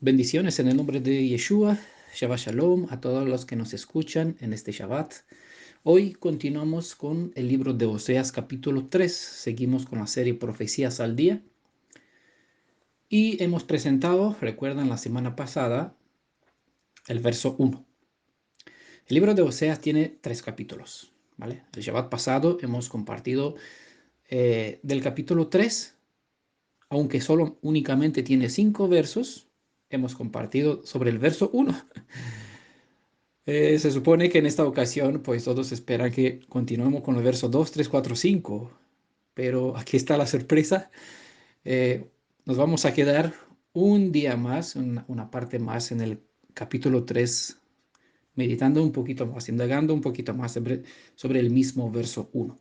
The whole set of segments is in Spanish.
Bendiciones en el nombre de Yeshua. Shabbat Shalom a todos los que nos escuchan en este Shabbat. Hoy continuamos con el libro de Oseas capítulo 3. Seguimos con la serie Profecías al Día. Y hemos presentado, recuerdan la semana pasada, el verso 1. El libro de Oseas tiene 3 capítulos, ¿vale? El Shabbat pasado hemos compartido del capítulo 3, aunque solo únicamente tiene 5 versos, hemos compartido sobre el verso 1. Se supone que en esta ocasión, pues todos esperan que continuemos con el verso 2, 3, 4, 5, pero aquí está la sorpresa. Eh, Nos vamos a quedar un día más, una parte más en el capítulo 3, meditando un poquito más, indagando un poquito más sobre el mismo verso 1.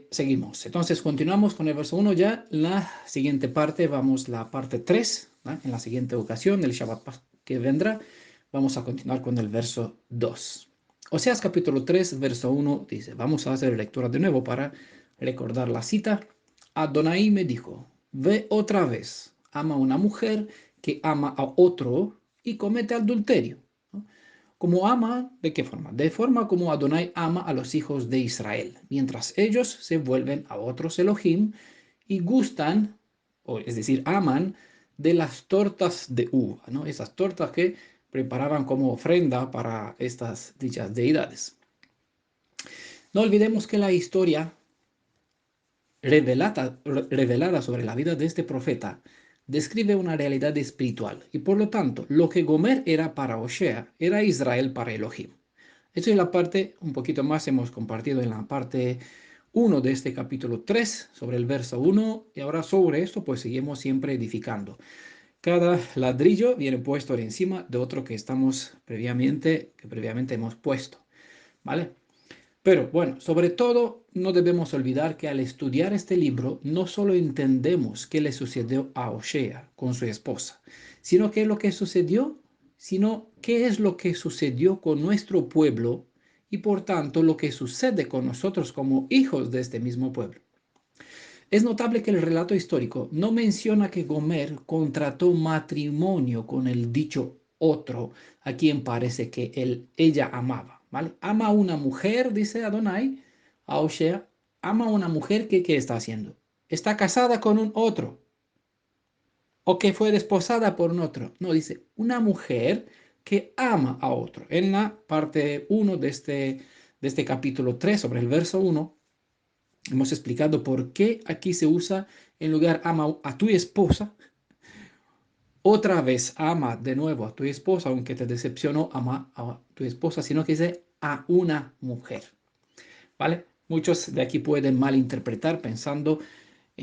Seguimos. Entonces, continuamos con el verso 1 ya. La siguiente parte, vamos la parte 3, ¿no? En la siguiente ocasión, el Shabbat que vendrá, vamos a continuar con el verso 2. Oseas capítulo 3, verso 1 dice, vamos a hacer lectura de nuevo para recordar la cita. Adonai me dijo, ve otra vez, ama a una mujer que ama a otro y comete adulterio. ¿No? Como ama, ¿de qué forma? De forma como Adonai ama a los hijos de Israel, mientras ellos se vuelven a otros Elohim y gustan, o es decir, aman de las tortas de uva, ¿no? Esas tortas que preparaban como ofrenda para estas dichas deidades. No olvidemos que la historia revelada sobre la vida de este profeta describe una realidad espiritual y por lo tanto lo que Gomer era para Osea era Israel para Elohim. Esto es la parte, un poquito más hemos compartido en la parte 1 de este capítulo 3 sobre el verso 1 y ahora sobre esto pues seguimos siempre edificando. Cada ladrillo viene puesto por encima de otro que previamente hemos puesto, ¿vale? Pero bueno, sobre todo no debemos olvidar que al estudiar este libro no solo entendemos qué le sucedió a Osea con su esposa, sino qué es lo que sucedió, sino qué es lo que sucedió con nuestro pueblo y por tanto lo que sucede con nosotros como hijos de este mismo pueblo. Es notable que el relato histórico no menciona que Gomer contrató matrimonio con el dicho otro a quien parece que ella amaba, ¿vale? Ama a una mujer, dice Adonai, a Osea, ama a una mujer que ¿qué está haciendo? Está casada con un otro o que fue desposada por un otro. No, dice una mujer que ama a otro. En la parte 1 de este capítulo 3 sobre el verso 1 hemos explicado por qué aquí se usa en lugar ama a tu esposa, otra vez ama de nuevo a tu esposa, aunque te decepcionó, ama a tu esposa, sino que dice a una mujer, ¿vale? Muchos de aquí pueden malinterpretar pensando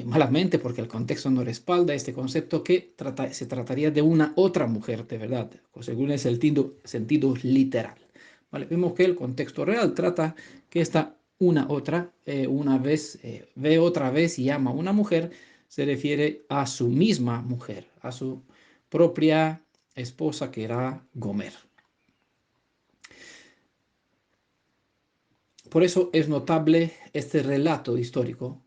malamente, porque el contexto no respalda este concepto, que se trataría de una otra mujer de verdad, según el sentido literal. ¿Vale? Vemos que el contexto real trata que esta ve otra vez y ama a una mujer, se refiere a su misma mujer, a su propia esposa que era Gomer. Por eso es notable este relato histórico,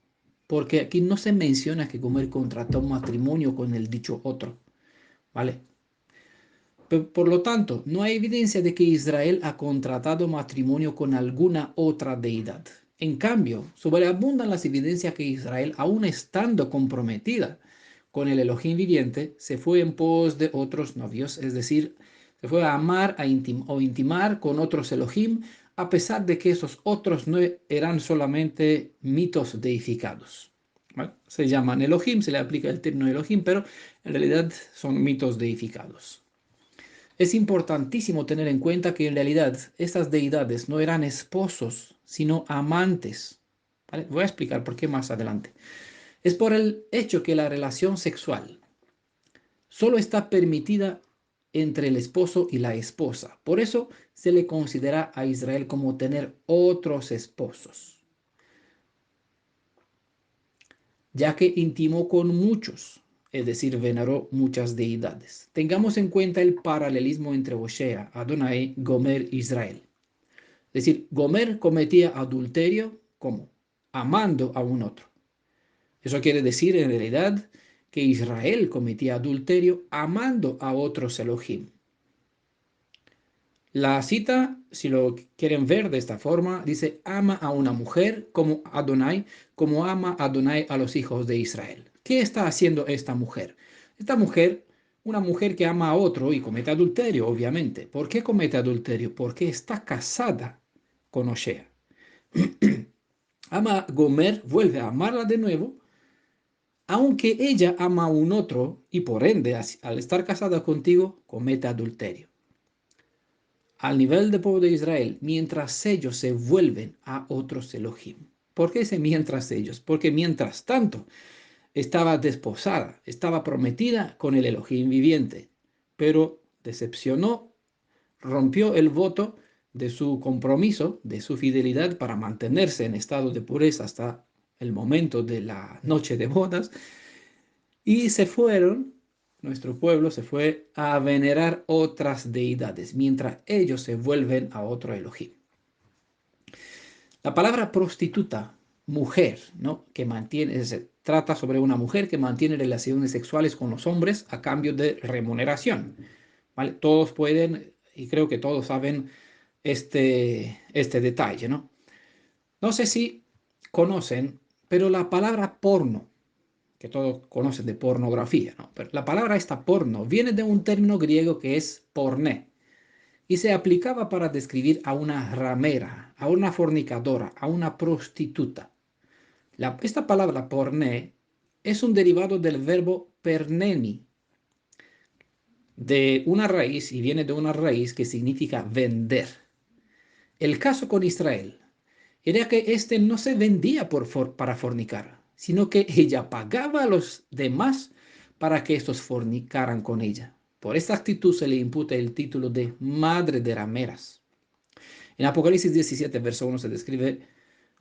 porque aquí no se menciona que Gomer contrató un matrimonio con el dicho otro, ¿vale? Por lo tanto, no hay evidencia de que Israel ha contratado matrimonio con alguna otra deidad. En cambio, sobreabundan las evidencias que Israel, aun estando comprometida con el Elohim viviente, se fue en pos de otros novios, es decir, se fue a amar o intimar con otros Elohim, a pesar de que esos otros no eran solamente mitos deificados. ¿Vale? Se llaman Elohim, se le aplica el término Elohim, pero en realidad son mitos deificados. Es importantísimo tener en cuenta que en realidad estas deidades no eran esposos, sino amantes. ¿Vale? Voy a explicar por qué más adelante. Es por el hecho que la relación sexual solo está permitida entre el esposo y la esposa. Por eso se le considera a Israel como tener otros esposos, ya que intimó con muchos, es decir, veneró muchas deidades. Tengamos en cuenta el paralelismo entre Osea, Adonai, Gomer e Israel. Es decir, Gomer cometía adulterio como amando a un otro. Eso quiere decir en realidad que Israel cometía adulterio amando a otros Elohim. La cita, si lo quieren ver de esta forma, dice, ama a una mujer como ama Adonai a los hijos de Israel. ¿Qué está haciendo esta mujer? Esta mujer, una mujer que ama a otro y comete adulterio, obviamente. ¿Por qué comete adulterio? Porque está casada con Oshea. Ama a Gomer, vuelve a amarla de nuevo, aunque ella ama a un otro y por ende, al estar casada contigo, comete adulterio al nivel del pueblo de Israel, mientras ellos se vuelven a otros Elohim. ¿Por qué dice mientras ellos? Porque mientras tanto estaba desposada, estaba prometida con el Elohim viviente, pero decepcionó, rompió el voto de su compromiso, de su fidelidad para mantenerse en estado de pureza hasta el momento de la noche de bodas, y se fueron, nuestro pueblo se fue a venerar otras deidades, mientras ellos se vuelven a otro Elohim. La palabra prostituta, mujer, ¿no? Que mantiene, se trata sobre una mujer que mantiene relaciones sexuales con los hombres a cambio de remuneración. ¿Vale? Todos pueden, y creo que todos saben este detalle, ¿no? No sé si conocen, pero la palabra porno, que todos conocen de pornografía, ¿no? Pero la palabra esta porno viene de un término griego que es porné y se aplicaba para describir a una ramera, a una fornicadora, a una prostituta. Esta palabra porné es un derivado del verbo perneni, de una raíz, y viene de una raíz que significa vender. El caso con Israel era que éste no se vendía para fornicar, sino que ella pagaba a los demás para que estos fornicaran con ella. Por esta actitud se le imputa el título de madre de rameras. En Apocalipsis 17, verso 1 se describe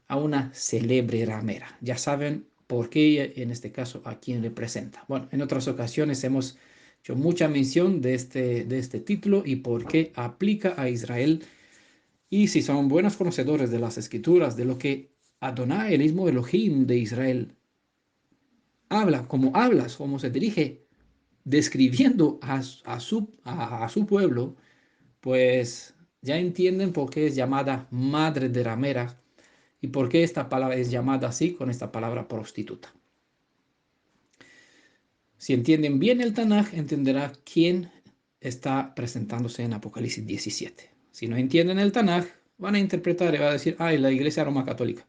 a una célebre ramera. Ya saben por qué ella, en este caso, a quién representa. Bueno, en otras ocasiones hemos hecho mucha mención de este título y por qué aplica a Israel. Y si son buenos conocedores de las escrituras, de lo que Adonai, el mismo Elohim de Israel, cómo se dirige, describiendo a su pueblo, pues ya entienden por qué es llamada madre de rameras y por qué esta palabra es llamada así con esta palabra prostituta. Si entienden bien el Tanaj, entenderá quién está presentándose en Apocalipsis 17. Si no entienden el Tanaj, van a interpretar y van a decir, ay, la Iglesia Roma Católica.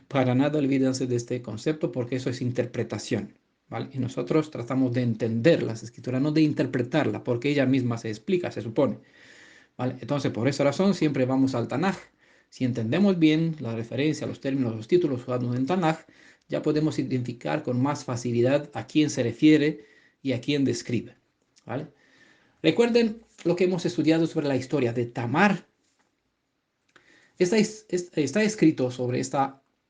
Para nada olvídense de este concepto porque eso es interpretación, ¿vale? Y nosotros tratamos de entender las escrituras, no de interpretarla, porque ella misma se explica, se supone, ¿vale? Entonces, por esa razón, siempre vamos al Tanaj. Si entendemos bien la referencia, los términos, los títulos usados en Tanaj, ya podemos identificar con más facilidad a quién se refiere y a quién describe, ¿vale? Recuerden lo que hemos estudiado sobre la historia de Tamar. Está escrito sobre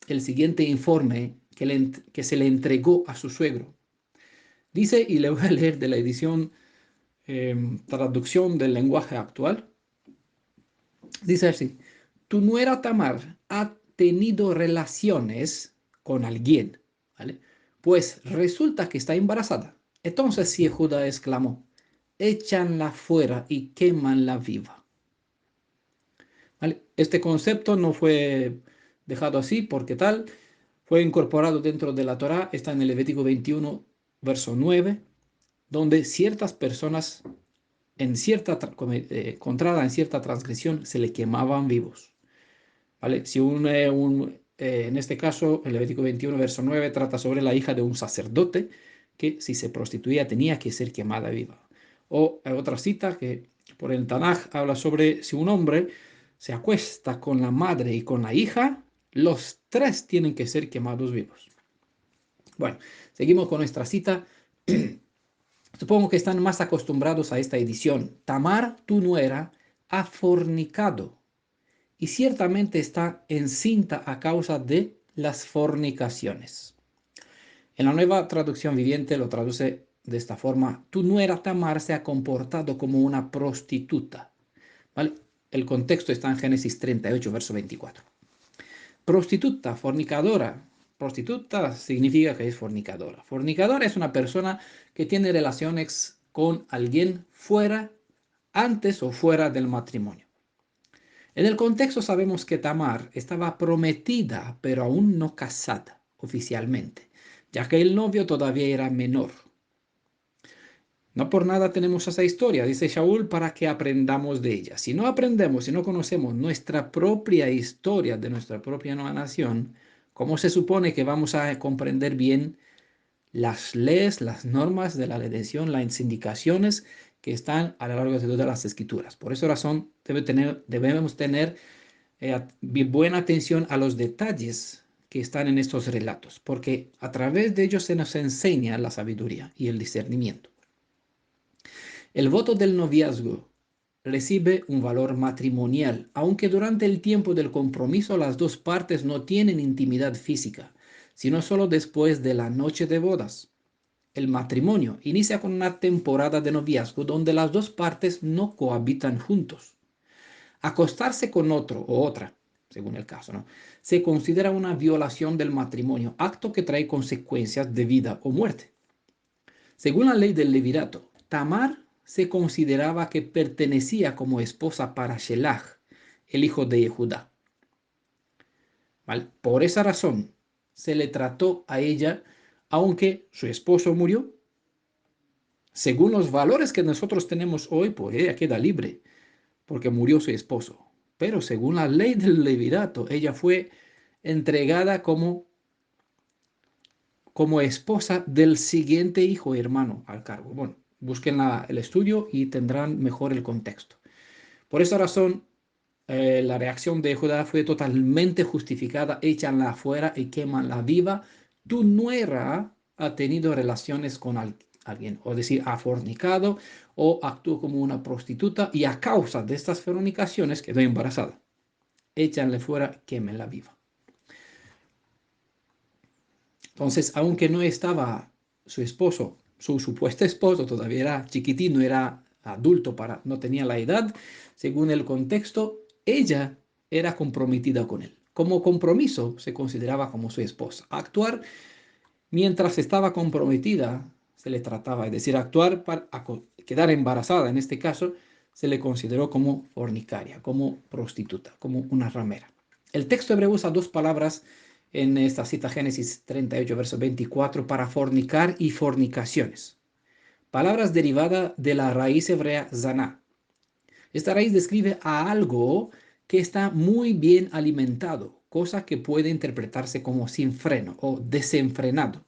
el siguiente informe que se le entregó a su suegro. Dice, y le voy a leer de la edición traducción del lenguaje actual. Dice así, tu nuera Tamar ha tenido relaciones con alguien, ¿vale? Pues resulta que está embarazada. Entonces Judá exclamó, échanla fuera y quémanla viva. ¿Vale? Este concepto no fue dejado así porque tal, fue incorporado dentro de la Torá, está en el Levítico 21, verso 9, donde ciertas personas encontrada en cierta transgresión se le quemaban vivos. ¿Vale? Si en este caso, el Levítico 21, verso 9, trata sobre la hija de un sacerdote que si se prostituía tenía que ser quemada viva. O otra cita que por el Tanaj habla sobre si un hombre se acuesta con la madre y con la hija, los tres tienen que ser quemados vivos. Bueno, seguimos con nuestra cita. Supongo que están más acostumbrados a esta edición. Tamar, tu nuera, ha fornicado y ciertamente está encinta a causa de las fornicaciones. En la nueva traducción viviente lo traduce de esta forma. Tu nuera Tamar se ha comportado como una prostituta. ¿Vale? El contexto está en Génesis 38, verso 24. Prostituta, fornicadora, prostituta significa que es fornicadora. Fornicadora es una persona que tiene relaciones con alguien fuera, antes o fuera del matrimonio. En el contexto sabemos que Tamar estaba prometida, pero aún no casada oficialmente, ya que el novio todavía era menor. No por nada tenemos esa historia, dice Shaul, para que aprendamos de ella. Si no aprendemos, si no conocemos nuestra propia historia de nuestra propia nueva nación, ¿cómo se supone que vamos a comprender bien las leyes, las normas de la redención, las indicaciones que están a lo largo de todas las escrituras? Por esa razón debemos tener buena atención a los detalles que están en estos relatos, porque a través de ellos se nos enseña la sabiduría y el discernimiento. El voto del noviazgo recibe un valor matrimonial, aunque durante el tiempo del compromiso las dos partes no tienen intimidad física, sino solo después de la noche de bodas. El matrimonio inicia con una temporada de noviazgo donde las dos partes no cohabitan juntos. Acostarse con otro o otra, según el caso, ¿no?, se considera una violación del matrimonio, acto que trae consecuencias de vida o muerte. Según la ley del Levirato, Tamar se consideraba que pertenecía como esposa para Shelach, el hijo de Judá. ¿Vale? Por esa razón se le trató a ella, aunque su esposo murió. Según los valores que nosotros tenemos hoy, pues ella queda libre, porque murió su esposo. Pero según la ley del Levirato, ella fue entregada como esposa del siguiente hijo hermano al cargo. Bueno, busquen el estudio y tendrán mejor el contexto. Por esa razón, la reacción de Judá fue totalmente justificada. Échanla afuera y quémanla viva. Tu nuera ha tenido relaciones con alguien, o decir, ha fornicado o actuó como una prostituta y a causa de estas fornicaciones quedó embarazada. Échanle fuera, quémenla viva. Entonces, aunque no estaba su esposo, su supuesto esposo, todavía era chiquitín, no era adulto, no tenía la edad, según el contexto, ella era comprometida con él. Como compromiso se consideraba como su esposa. Actuar mientras estaba comprometida se le trataba, es decir, actuar para quedar embarazada, en este caso, se le consideró como fornicaria, como prostituta, como una ramera. El texto hebreo usa dos palabras en esta cita, Génesis 38, verso 24, para fornicar y fornicaciones. Palabras derivadas de la raíz hebrea zaná. Esta raíz describe a algo que está muy bien alimentado, cosa que puede interpretarse como sin freno o desenfrenado.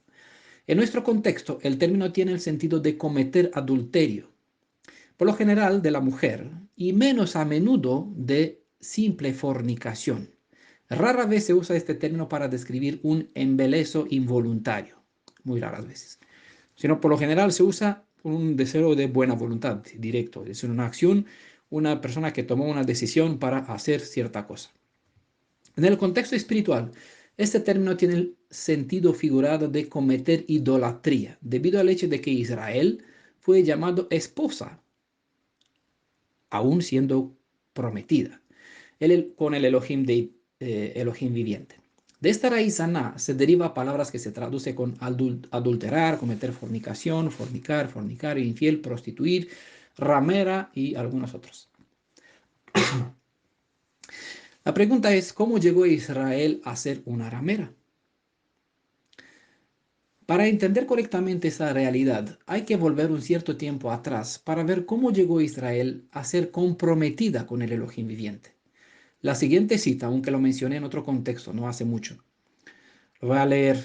En nuestro contexto, el término tiene el sentido de cometer adulterio, por lo general de la mujer, y menos a menudo de simple fornicación. Rara vez se usa este término para describir un embeleso involuntario, muy raras veces, sino por lo general se usa un deseo de buena voluntad, directo, es una acción, una persona que tomó una decisión para hacer cierta cosa. En el contexto espiritual, este término tiene el sentido figurado de cometer idolatría, debido al hecho de que Israel fue llamado esposa, aún siendo prometida, con el Elohim viviente. De esta raíz aná se deriva palabras que se traduce con adulterar, cometer fornicación, fornicar, infiel, prostituir, ramera y algunos otros. La pregunta es, ¿cómo llegó Israel a ser una ramera? Para entender correctamente esa realidad, hay que volver un cierto tiempo atrás para ver cómo llegó Israel a ser comprometida con el Elohim viviente. La siguiente cita, aunque lo mencioné en otro contexto, no hace mucho, lo voy a leer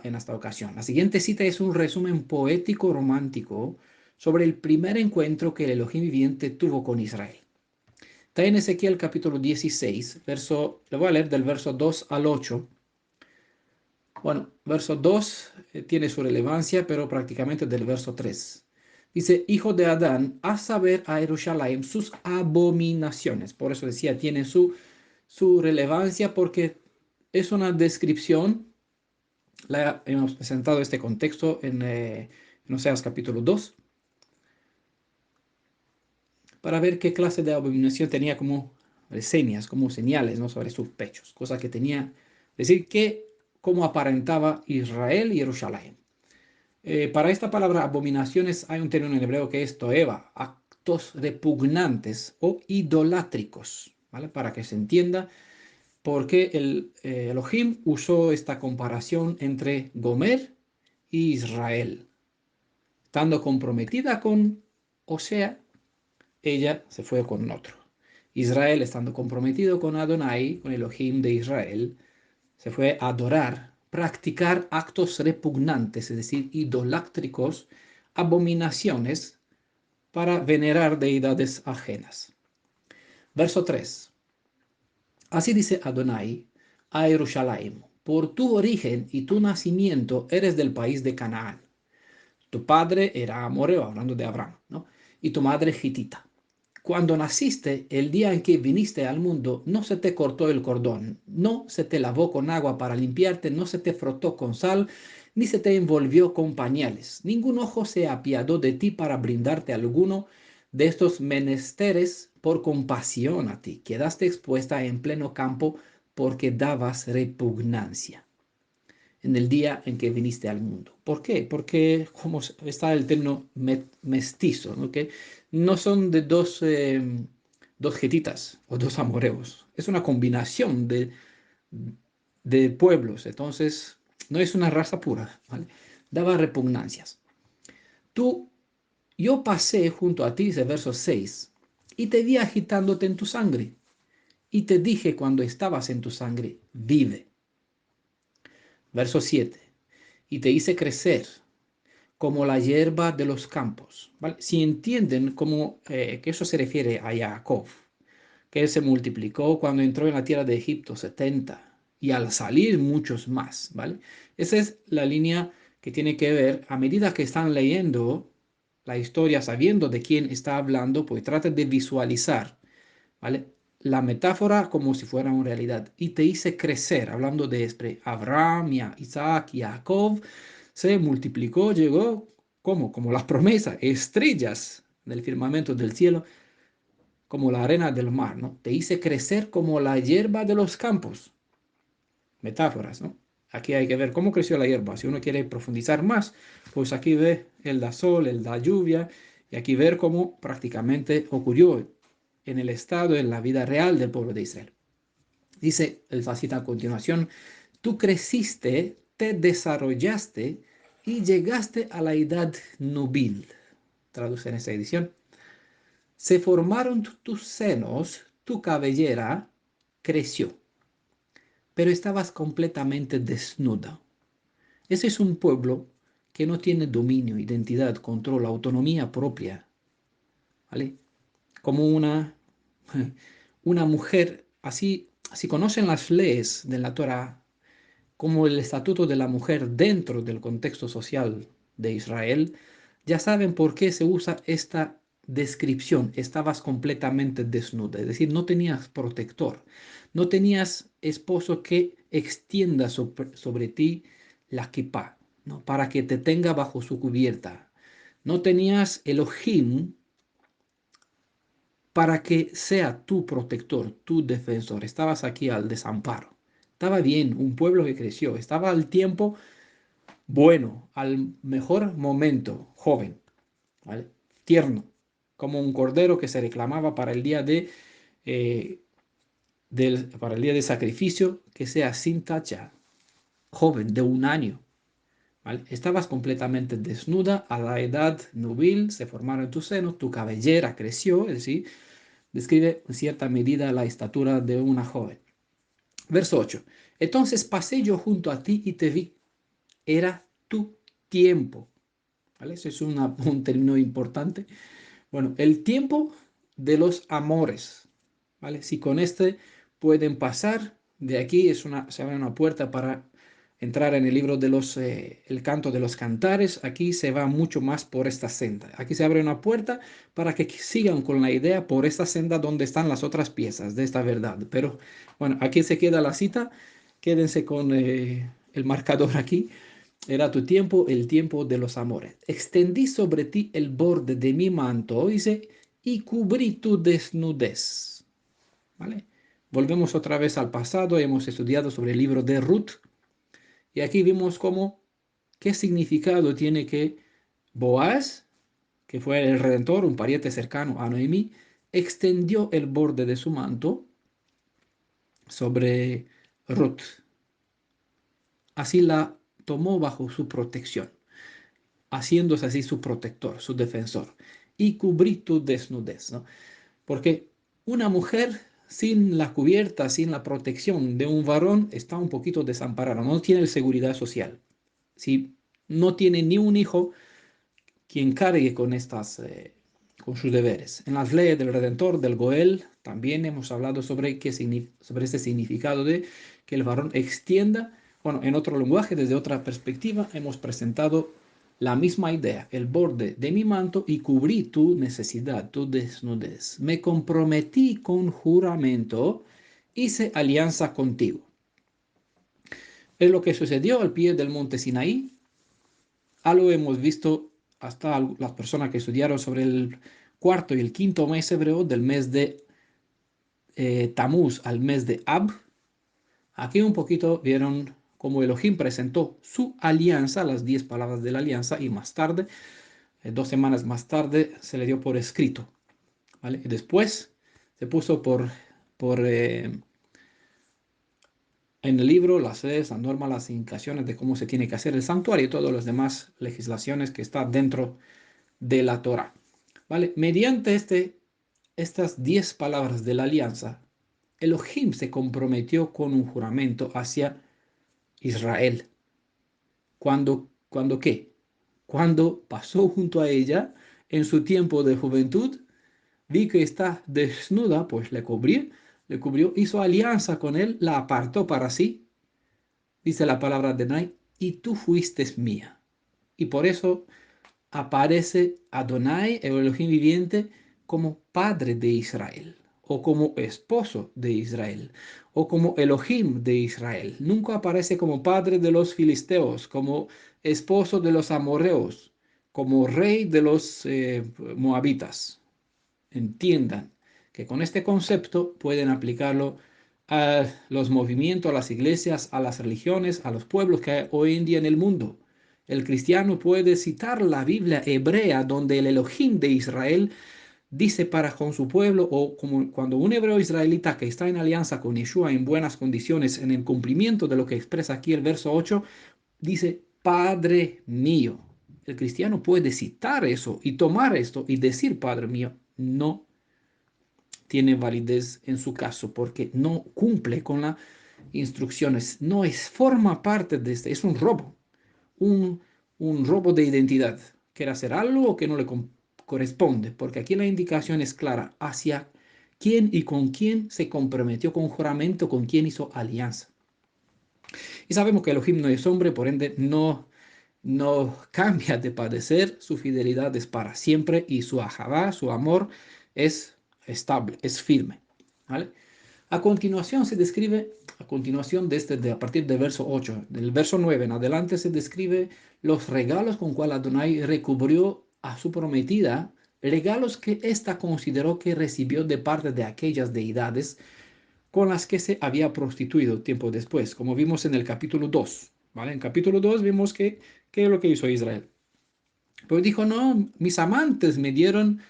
en esta ocasión. La siguiente cita es un resumen poético romántico sobre el primer encuentro que el Elohim viviente tuvo con Israel. Está en Ezequiel capítulo 16, le voy a leer del verso 2 al 8. Bueno, verso 2 tiene su relevancia, pero prácticamente del verso 3. Dice, hijo de Adán, haz saber a Jerusalén sus abominaciones. Por eso decía, tiene su relevancia porque es una descripción. Hemos presentado este contexto en Oseas capítulo 2 para ver qué clase de abominación tenía como señas, como señales, ¿no?, sobre sus pechos. Cosa que tenía, decir que cómo aparentaba Israel y Jerusalén. Para esta palabra abominaciones hay un término en hebreo que es toeva, actos repugnantes o idolátricos, ¿vale? Para que se entienda por qué Elohim usó esta comparación entre Gomer y Israel. Estando comprometida con Osea, ella se fue con otro. Israel, estando comprometido con Adonai, con Elohim de Israel, se fue a adorar, practicar actos repugnantes, es decir, idolátricos, abominaciones, para venerar deidades ajenas. Verso 3. Así dice Adonai a Jerusalén: por tu origen y tu nacimiento eres del país de Canaán. Tu padre era amorreo, hablando de Abraham, ¿no? Y tu madre hitita. Cuando naciste, el día en que viniste al mundo, no se te cortó el cordón, no se te lavó con agua para limpiarte, no se te frotó con sal, ni se te envolvió con pañales. Ningún ojo se apiadó de ti para brindarte alguno de estos menesteres por compasión a ti. Quedaste expuesta en pleno campo porque dabas repugnancia en el día en que viniste al mundo. ¿Por qué? Porque como está el término mestizo, ¿no? Que no son de dos getitas o dos amoreos, es una combinación de pueblos, entonces no es una raza pura, ¿vale? Daba repugnancias. Tú, yo pasé junto a ti, dice verso 6, y te vi agitándote en tu sangre, y te dije cuando estabas en tu sangre, vive. Verso 7, y te hice crecer como la hierba de los campos, ¿vale? Si entienden que eso se refiere a Jacob, que él se multiplicó cuando entró en la tierra de Egipto 70 y al salir muchos más, ¿vale? Esa es la línea que tiene que ver, a medida que están leyendo la historia, sabiendo de quién está hablando, pues traten de visualizar, ¿vale? La metáfora como si fuera una realidad. Y te hice crecer, hablando de Abraham, Isaac y Jacob, se multiplicó, llegó como las promesas, estrellas del firmamento del cielo, como la arena del mar, ¿no? Te hice crecer como la hierba de los campos. Metáforas, ¿no? Aquí hay que ver cómo creció la hierba. Si uno quiere profundizar más, pues aquí ve el da sol, el da lluvia, y aquí ver cómo prácticamente ocurrió en el estado, en la vida real del pueblo de Israel. Dice la cita a continuación: tú creciste, te desarrollaste y llegaste a la edad nubil. Traduce en esa edición. Se formaron tus senos, tu cabellera creció, pero estabas completamente desnuda. Ese es un pueblo que no tiene dominio, identidad, control, autonomía propia, ¿vale? Como una mujer, así, si conocen las leyes de la Torah, como el estatuto de la mujer dentro del contexto social de Israel, ya saben por qué se usa esta descripción. Estabas completamente desnuda, es decir, no tenías protector, no tenías esposo que extienda sobre ti la kippah, ¿no? Para que te tenga bajo su cubierta. No tenías Elohim para que sea tu protector, tu defensor. Estabas aquí al desamparo. Estaba bien, un pueblo que creció, estaba al tiempo bueno, al mejor momento, joven, ¿vale? Tierno, como un cordero que se reclamaba para el día eh, para el día de sacrificio, que sea sin tacha, joven, de 1 año, ¿vale? Estabas completamente desnuda a la edad nubil, se formaron en tu seno, tu cabellera creció, es decir, describe en cierta medida la estatura de una joven. Verso 8. Entonces pasé yo junto a ti y te vi. Era tu tiempo. ¿Vale? Ese es un término importante. Bueno, el tiempo de los amores. ¿Vale? Si con este pueden pasar, de aquí se abre una puerta para entrar en el libro de el canto de los cantares. Aquí se va mucho más por esta senda. Aquí se abre una puerta para que sigan con la idea por esta senda donde están las otras piezas de esta verdad. Pero bueno, aquí se queda la cita. Quédense con el marcador aquí. Era tu tiempo, el tiempo de los amores. Extendí sobre ti el borde de mi manto, dice, y cubrí tu desnudez. ¿Vale? Volvemos otra vez al pasado. Hemos estudiado sobre el libro de Ruth. Y aquí vimos qué significado tiene que Boaz, que fue el redentor, un pariente cercano a Noemí, extendió el borde de su manto sobre Ruth. Así la tomó bajo su protección, haciéndose así su protector, su defensor. Y cubrí tu desnudez, ¿no? Porque una mujer sin la cubierta, sin la protección de un varón, está un poquito desamparada, no tiene seguridad social. Si no tiene ni un hijo quien cargue con sus deberes. En las leyes del Redentor, del Goel, también hemos hablado sobre sobre este significado de que el varón extienda. Bueno, en otro lenguaje, desde otra perspectiva, hemos presentado la misma idea, el borde de mi manto y cubrí tu necesidad, tu desnudez. Me comprometí con juramento, hice alianza contigo. Es lo que sucedió al pie del monte Sinaí. Algo hemos visto hasta las personas que estudiaron sobre el cuarto y el quinto mes hebreo, del mes de Tamuz al mes de Ab. Aquí un poquito vieron cómo Elohim presentó su alianza, las 10 palabras de la alianza, y más tarde, 2 semanas más tarde, se le dio por escrito, ¿vale? Y después se puso en el libro las leyes, las normas, las indicaciones de cómo se tiene que hacer el santuario y todas las demás legislaciones que están dentro de la Torah, ¿vale? Mediante estas 10 palabras de la alianza, Elohim se comprometió con un juramento hacia Israel. ¿Cuándo qué? Cuando pasó junto a ella en su tiempo de juventud, vi que está desnuda, pues le cubrió, hizo alianza con él, la apartó para sí, dice la palabra de Adonai, y tú fuiste mía. Y por eso aparece Adonai, el Elohim viviente, como padre de Israel, o como esposo de Israel, o como Elohim de Israel. Nunca aparece como padre de los filisteos, como esposo de los amorreos, como rey de los moabitas. Entiendan que con este concepto pueden aplicarlo a los movimientos, a las iglesias, a las religiones, a los pueblos que hay hoy en día en el mundo. El cristiano puede citar la Biblia hebrea donde el Elohim de Israel dice para con su pueblo, o como cuando un hebreo israelita que está en alianza con Yeshua en buenas condiciones, en el cumplimiento de lo que expresa aquí el verso 8, dice, Padre mío. El cristiano puede citar eso y tomar esto y decir, Padre mío, no tiene validez en su caso porque no cumple con las instrucciones, forma parte de es un robo, un, un robo de identidad. Quiere hacer algo que no le corresponde, porque aquí la indicación es clara hacia quién y con quién se comprometió con juramento, con quién hizo alianza. Y sabemos que Elohim no es hombre, por ende no cambia de padecer, su fidelidad es para siempre y su ahabá, su amor, es estable, es firme. ¿Vale? A continuación se describe, a partir del verso 8, del verso 9 en adelante se describe los regalos con cual Adonai recubrió a su prometida, regalos que ésta consideró que recibió de parte de aquellas deidades con las que se había prostituido tiempo después, como vimos en el capítulo 2. ¿Vale? En capítulo 2 vimos qué es lo que hizo Israel. Pues dijo, no, mis amantes me dieron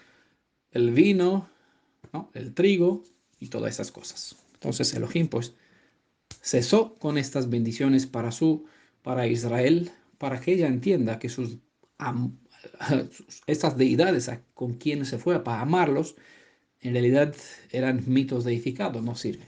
el vino, ¿no? El trigo y todas esas cosas. Entonces Elohim pues cesó con estas bendiciones para Israel, para que ella entienda que estas deidades con quienes se fue para amarlos, en realidad eran mitos deificados, no sirven.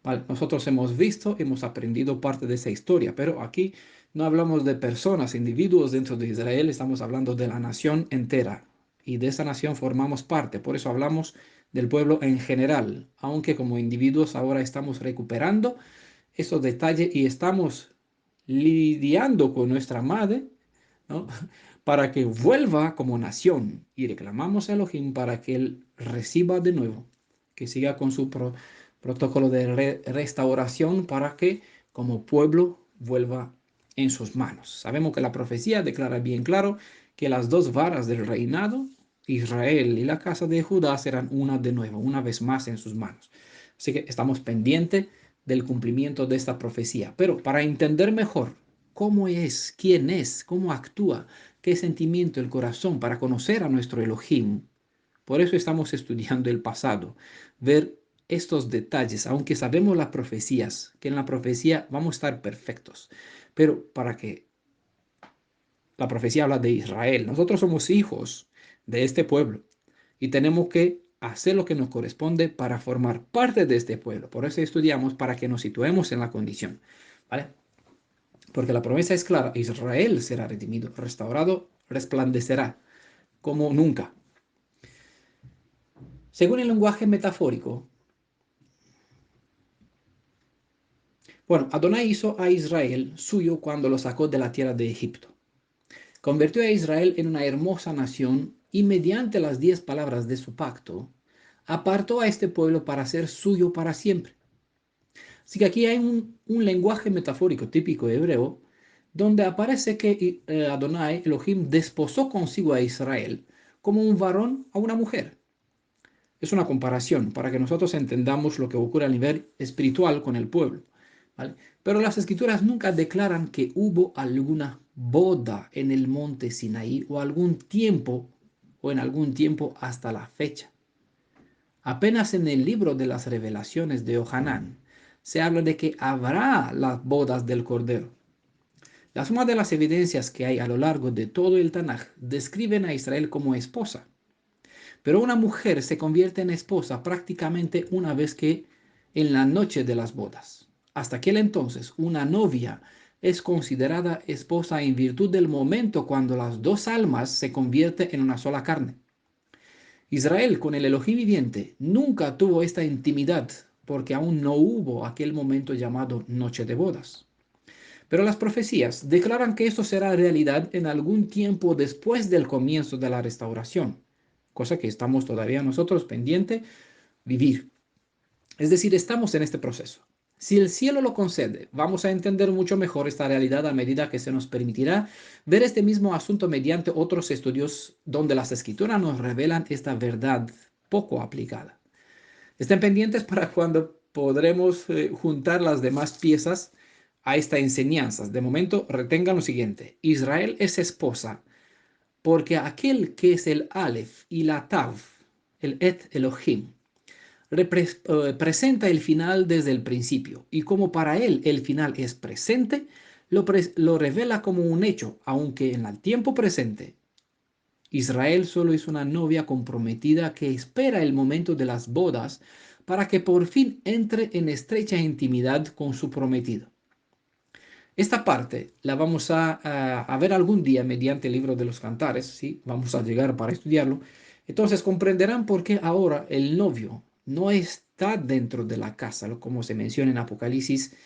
Vale, nosotros hemos visto, hemos aprendido parte de esa historia, pero aquí no hablamos de personas, individuos dentro de Israel, estamos hablando de la nación entera y de esa nación formamos parte, por eso hablamos del pueblo en general, aunque como individuos ahora estamos recuperando esos detalles y estamos lidiando con nuestra madre, ¿no? Para que vuelva como nación y reclamamos a Elohim para que él reciba de nuevo, que siga con su protocolo de restauración para que como pueblo vuelva en sus manos. Sabemos que la profecía declara bien claro que las dos varas del reinado, Israel y la casa de Judá, serán una de nuevo, una vez más en sus manos. Así que estamos pendientes del cumplimiento de esta profecía. Pero para entender mejor cómo es, quién es, cómo actúa, qué sentimiento el corazón para conocer a nuestro Elohim. Por eso estamos estudiando el pasado, ver estos detalles, aunque sabemos las profecías, que en la profecía vamos a estar perfectos, pero para que la profecía habla de Israel, nosotros somos hijos de este pueblo y tenemos que hacer lo que nos corresponde para formar parte de este pueblo. Por eso estudiamos para que nos situemos en la condición, ¿vale? Porque la promesa es clara, Israel será redimido, restaurado, resplandecerá como nunca. Según el lenguaje metafórico, bueno, Adonai hizo a Israel suyo cuando lo sacó de la tierra de Egipto. Convirtió a Israel en una hermosa nación y mediante las 10 palabras de su pacto, apartó a este pueblo para ser suyo para siempre. Así que aquí hay un lenguaje metafórico típico hebreo, donde aparece que Adonai, Elohim, desposó consigo a Israel como un varón a una mujer. Es una comparación para que nosotros entendamos lo que ocurre a nivel espiritual con el pueblo, ¿vale? Pero las escrituras nunca declaran que hubo alguna boda en el monte Sinaí o en algún tiempo hasta la fecha. Apenas en el libro de las revelaciones de Johanán se habla de que habrá las bodas del Cordero. La suma de las evidencias que hay a lo largo de todo el Tanaj describen a Israel como esposa. Pero una mujer se convierte en esposa prácticamente una vez que en la noche de las bodas. Hasta aquel entonces, una novia es considerada esposa en virtud del momento cuando las dos almas se convierten en una sola carne. Israel con el Elohim viviente nunca tuvo esta intimidad porque aún no hubo aquel momento llamado noche de bodas. Pero las profecías declaran que esto será realidad en algún tiempo después del comienzo de la restauración, cosa que estamos todavía nosotros pendiente vivir. Es decir, estamos en este proceso. Si el cielo lo concede, vamos a entender mucho mejor esta realidad a medida que se nos permitirá ver este mismo asunto mediante otros estudios donde las escrituras nos revelan esta verdad poco aplicada. Estén pendientes para cuando podremos juntar las demás piezas a esta enseñanza. De momento, retengan lo siguiente. Israel es esposa porque aquel que es el Aleph y la Tav, el Et Elohim, presenta el final desde el principio y como para él el final es presente, lo revela como un hecho, aunque en el tiempo presente Israel solo es una novia comprometida que espera el momento de las bodas para que por fin entre en estrecha intimidad con su prometido. Esta parte la vamos a ver algún día mediante el libro de los Cantares, ¿sí? Vamos a llegar para estudiarlo. Entonces comprenderán por qué ahora el novio no está dentro de la casa, como se menciona en Apocalipsis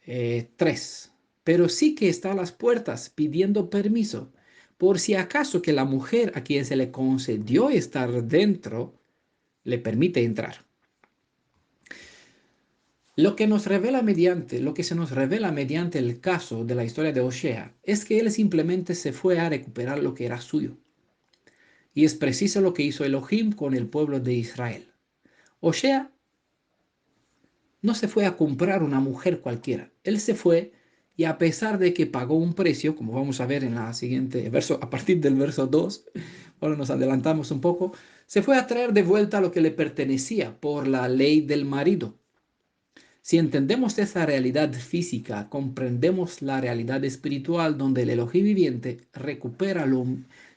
3, pero sí que está a las puertas pidiendo permiso, por si acaso que la mujer a quien se le concedió estar dentro le permite entrar. Lo que se nos revela mediante el caso de la historia de Osea es que él simplemente se fue a recuperar lo que era suyo. Y es preciso lo que hizo Elohim con el pueblo de Israel. Osea no se fue a comprar una mujer cualquiera. Él se fue y a pesar de que pagó un precio, como vamos a ver en la siguiente verso, a partir del verso 2, ahora nos adelantamos un poco, se fue a traer de vuelta lo que le pertenecía por la ley del marido. Si entendemos esa realidad física, comprendemos la realidad espiritual donde el Elohim viviente recupera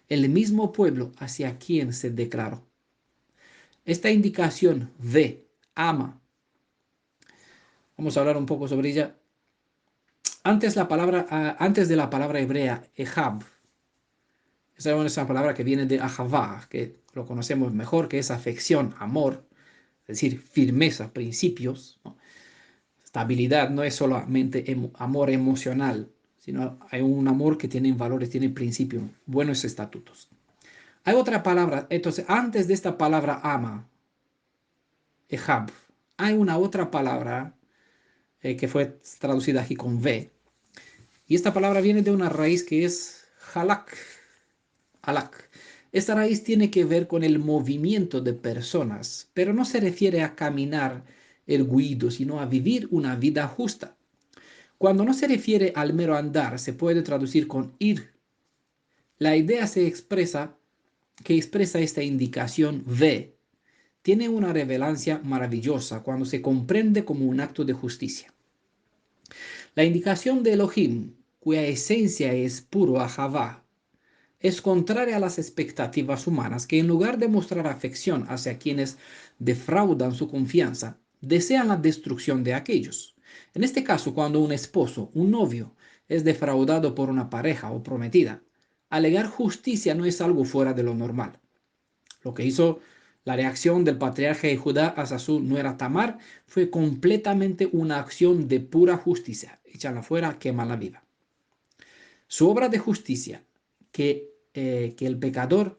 el mismo pueblo hacia quien se declaró. Esta indicación de ama, vamos a hablar un poco sobre ella. Antes de la palabra hebrea ehab, esa es una palabra que viene de ahavá, que lo conocemos mejor, que es afección, amor, es decir, firmeza, principios, ¿no? Estabilidad no es solamente amor emocional, sino hay un amor que tiene valores, tiene principios, buenos estatutos. Hay otra palabra, entonces antes de esta palabra ama, ehab, hay una otra palabra que fue traducida aquí con V. Y esta palabra viene de una raíz que es halak. Halak. Esta raíz tiene que ver con el movimiento de personas, pero no se refiere a caminar erguido, sino a vivir una vida justa. Cuando no se refiere al mero andar, se puede traducir con ir. La idea que expresa esta indicación ve tiene una revelancia maravillosa cuando se comprende como un acto de justicia. La indicación de Elohim, cuya esencia es puro Ahavá, es contraria a las expectativas humanas que en lugar de mostrar afección hacia quienes defraudan su confianza, desean la destrucción de aquellos. En este caso, cuando un esposo, un novio, es defraudado por una pareja o prometida, alegar justicia no es algo fuera de lo normal. Lo que hizo la reacción del patriarca de Judá hacia su nuera Tamar fue completamente una acción de pura justicia. Échala fuera, quémala viva. Su obra de justicia, que el pecador,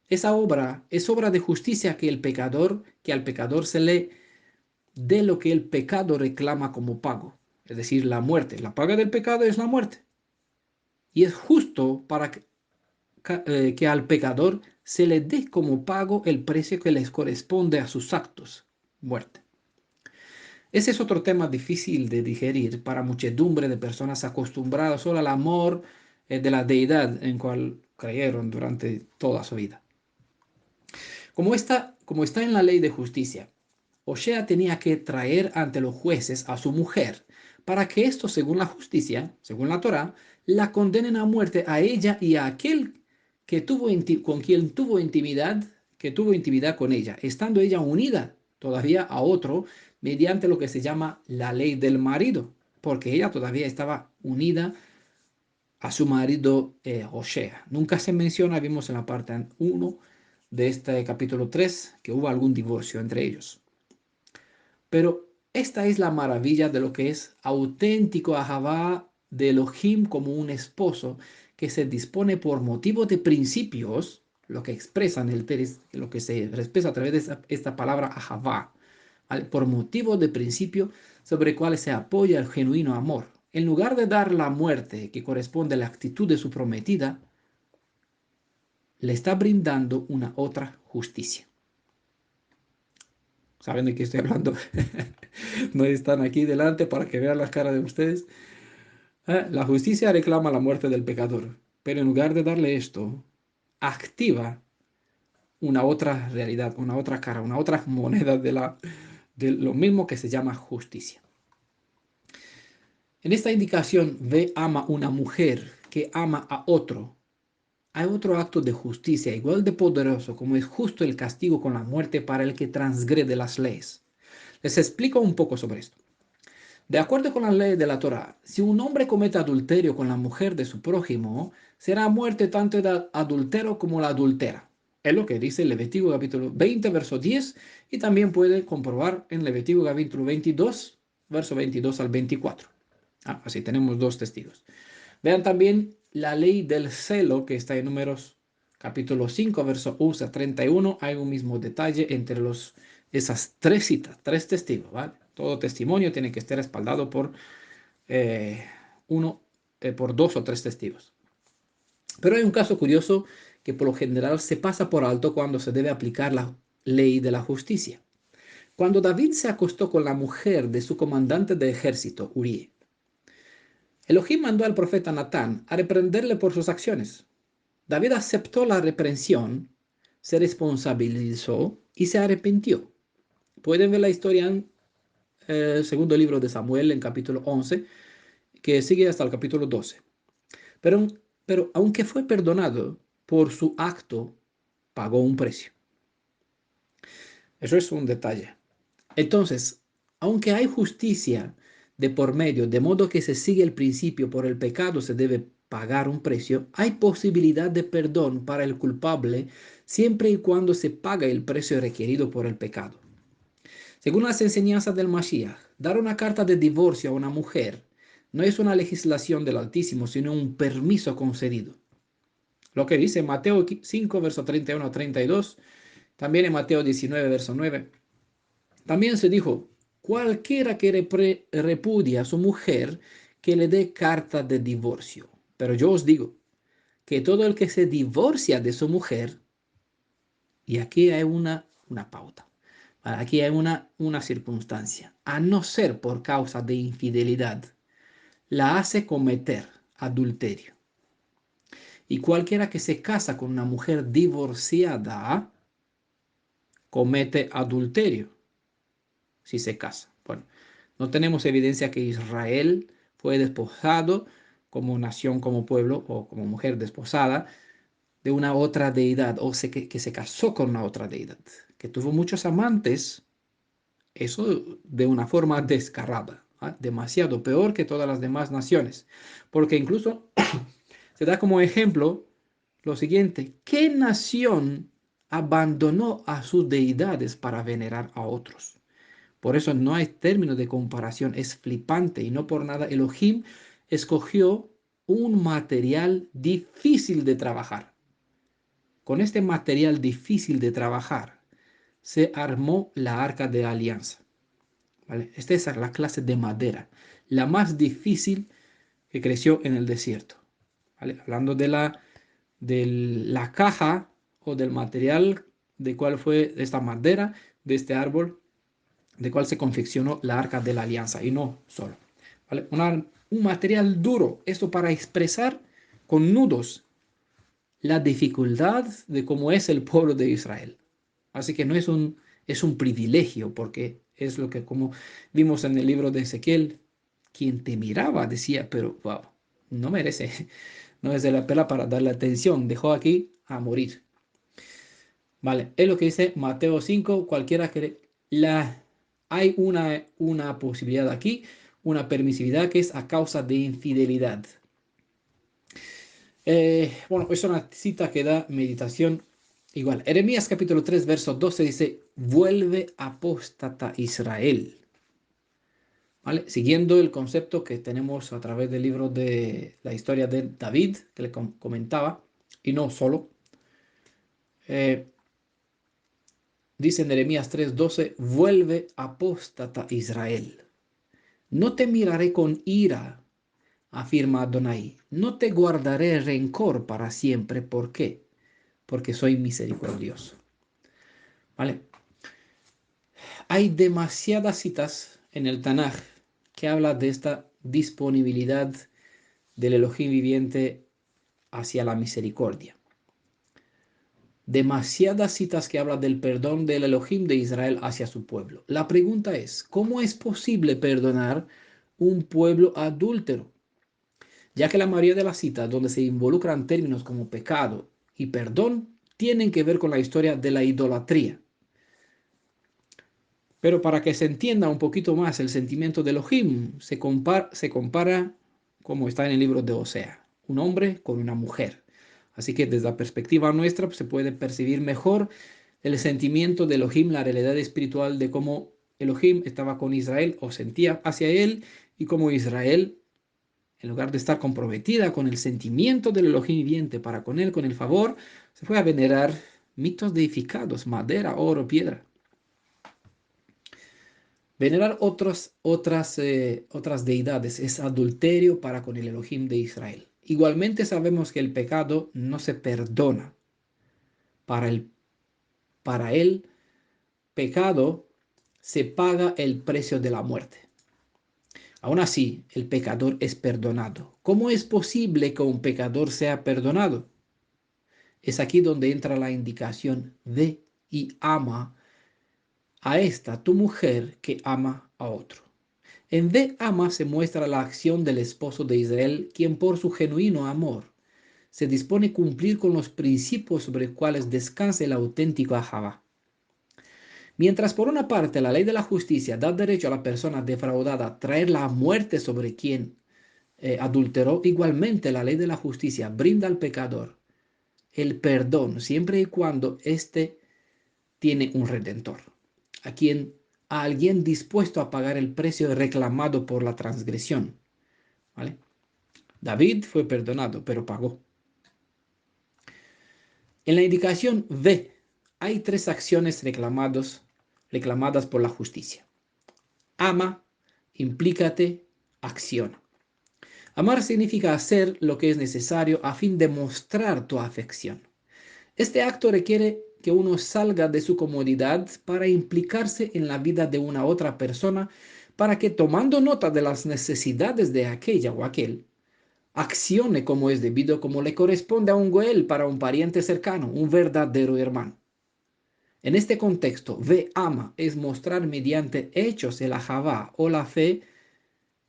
esa obra es obra de justicia que al pecador se le dé lo que el pecado reclama como pago, es decir, la muerte. La paga del pecado es la muerte. Y es justo para que al pecador se le dé como pago el precio que les corresponde a sus actos, muerte. Ese es otro tema difícil de digerir para muchedumbre de personas acostumbradas solo al amor de la deidad en cual creyeron durante toda su vida. Como está en la ley de justicia, Osea tenía que traer ante los jueces a su mujer para que esto, según la justicia, según la Torá, la condenen a muerte a ella y a aquel con quien tuvo intimidad con ella, estando ella unida todavía a otro mediante lo que se llama la ley del marido, porque ella todavía estaba unida a su marido Osea. Nunca se menciona, vimos en la parte 1 de este capítulo 3, que hubo algún divorcio entre ellos. Pero esta es la maravilla de lo que es auténtico Ahavá de Elohim como un esposo que se dispone por motivo de principios, lo que expresan lo que se expresa a través de esta palabra Ahavá, por motivo de principio sobre el cual se apoya el genuino amor. En lugar de dar la muerte que corresponde a la actitud de su prometida, le está brindando una otra justicia. ¿Saben de qué estoy hablando? No están aquí delante para que vean las caras de ustedes. La justicia reclama la muerte del pecador, pero en lugar de darle esto, activa una otra realidad, una otra cara, una otra moneda de lo mismo que se llama justicia. En esta indicación, ve ama una mujer que ama a otro. Hay otro acto de justicia igual de poderoso como es justo el castigo con la muerte para el que transgrede las leyes. Les explico un poco sobre esto. De acuerdo con la ley de la Torá, si un hombre comete adulterio con la mujer de su prójimo, será muerte tanto el adultero como la adultera. Es lo que dice Levítico capítulo 20, verso 10, y también puede comprobar en Levítico capítulo 22, verso 22 al 24. Así tenemos dos testigos. Vean también la ley del celo que está en Números capítulo 5, verso 11 a 31. Hay un mismo detalle entre esas tres citas, tres testigos, ¿vale? Todo testimonio tiene que estar respaldado por eh, por dos o tres testigos. Pero hay un caso curioso que por lo general se pasa por alto cuando se debe aplicar la ley de la justicia. Cuando David se acostó con la mujer de su comandante de ejército, Urie, Elohim mandó al profeta Natán a reprenderle por sus acciones. David aceptó la reprensión, se responsabilizó y se arrepintió. Pueden ver la historia en el segundo libro de Samuel, en capítulo 11, que sigue hasta el capítulo 12. Pero, pero aunque fue perdonado por su acto, pagó un precio. Eso es un detalle. Entonces, aunque hay justicia de por medio, de modo que se sigue el principio por el pecado se debe pagar un precio, hay posibilidad de perdón para el culpable siempre y cuando se paga el precio requerido por el pecado. Según las enseñanzas del Mashiach, dar una carta de divorcio a una mujer no es una legislación del Altísimo, sino un permiso concedido. Lo que dice Mateo 5, verso 31 a 32, también en Mateo 19, verso 9. También se dijo, cualquiera que repudia a su mujer, que le dé carta de divorcio. Pero yo os digo que todo el que se divorcia de su mujer, y aquí hay una pauta, aquí hay una circunstancia, a no ser por causa de infidelidad, la hace cometer adulterio. Y cualquiera que se casa con una mujer divorciada comete adulterio si se casa. Bueno, no tenemos evidencia que Israel fue desposado como nación, como pueblo o como mujer desposada de una otra deidad o que se casó con una otra deidad, que tuvo muchos amantes, eso de una forma descarada, ¿ah? Demasiado peor que todas las demás naciones, porque incluso se da como ejemplo lo siguiente: ¿qué nación abandonó a sus deidades para venerar a otros? Por eso no hay término de comparación, es flipante y no por nada Elohim escogió un material difícil de trabajar. Con este material difícil de trabajar se armó la arca de alianza, ¿vale? Esta es la clase de madera, la más difícil que creció en el desierto, ¿vale? Hablando de la caja o del material de cuál fue esta madera de este árbol, de cuál se confeccionó la arca de la alianza y no solo, ¿vale? Un material duro, esto para expresar con nudos la dificultad de cómo es el pueblo de Israel. Así que no es un privilegio, porque es lo que, como vimos en el libro de Ezequiel, quien te miraba decía, pero wow, no merece, no es de la pena para darle atención, dejó aquí a morir. Vale, es lo que dice Mateo 5, cualquiera que hay una posibilidad aquí, una permisividad que es a causa de infidelidad. Bueno, es una cita que da meditación igual. Jeremías capítulo 3, verso 12 dice, vuelve apóstata Israel. ¿Vale? Siguiendo el concepto que tenemos a través del libro de la historia de David, que le comentaba, y no solo. Dice en Jeremías 3:12, vuelve apóstata Israel. No te miraré con ira, afirma Adonai. No te guardaré rencor para siempre. ¿Por qué? Porque soy misericordioso. ¿Vale? Hay demasiadas citas en el Tanaj que habla de esta disponibilidad del Elohim viviente hacia la misericordia. Demasiadas citas que hablan del perdón del Elohim de Israel hacia su pueblo. La pregunta es, ¿cómo es posible perdonar un pueblo adúltero? Ya que la mayoría de las citas donde se involucran términos como pecado y perdón tienen que ver con la historia de la idolatría. Pero para que se entienda un poquito más el sentimiento de Elohim, se compara, como está en el libro de Osea, un hombre con una mujer. Así que desde la perspectiva nuestra pues, se puede percibir mejor el sentimiento de Elohim, la realidad espiritual de cómo Elohim estaba con Israel o sentía hacia él y cómo Israel, en lugar de estar comprometida con el sentimiento del Elohim viviente para con él, con el favor, se fue a venerar mitos deificados, madera, oro, piedra. Venerar otras deidades es adulterio para con el Elohim de Israel. Igualmente sabemos que el pecado no se perdona. Para el pecado se paga el precio de la muerte. Aún así, el pecador es perdonado. ¿Cómo es posible que un pecador sea perdonado? Es aquí donde entra la indicación de y ama a esta tu mujer que ama a otro. En de ama se muestra la acción del esposo de Israel, quien por su genuino amor se dispone a cumplir con los principios sobre los cuales descansa el auténtico Ahavá. Mientras por una parte la ley de la justicia da derecho a la persona defraudada a traer la muerte sobre quien adulteró, igualmente la ley de la justicia brinda al pecador el perdón siempre y cuando éste tiene un redentor, a alguien dispuesto a pagar el precio reclamado por la transgresión. ¿Vale? David fue perdonado, pero pagó. En la indicación V hay tres acciones reclamadas por la justicia. Ama, implícate, acciona. Amar significa hacer lo que es necesario a fin de mostrar tu afección. Este acto requiere que uno salga de su comodidad para implicarse en la vida de una otra persona para que tomando nota de las necesidades de aquella o aquel, accione como es debido, como le corresponde a un goel para un pariente cercano, un verdadero hermano. En este contexto, ve ama es mostrar mediante hechos el ajabá o la fe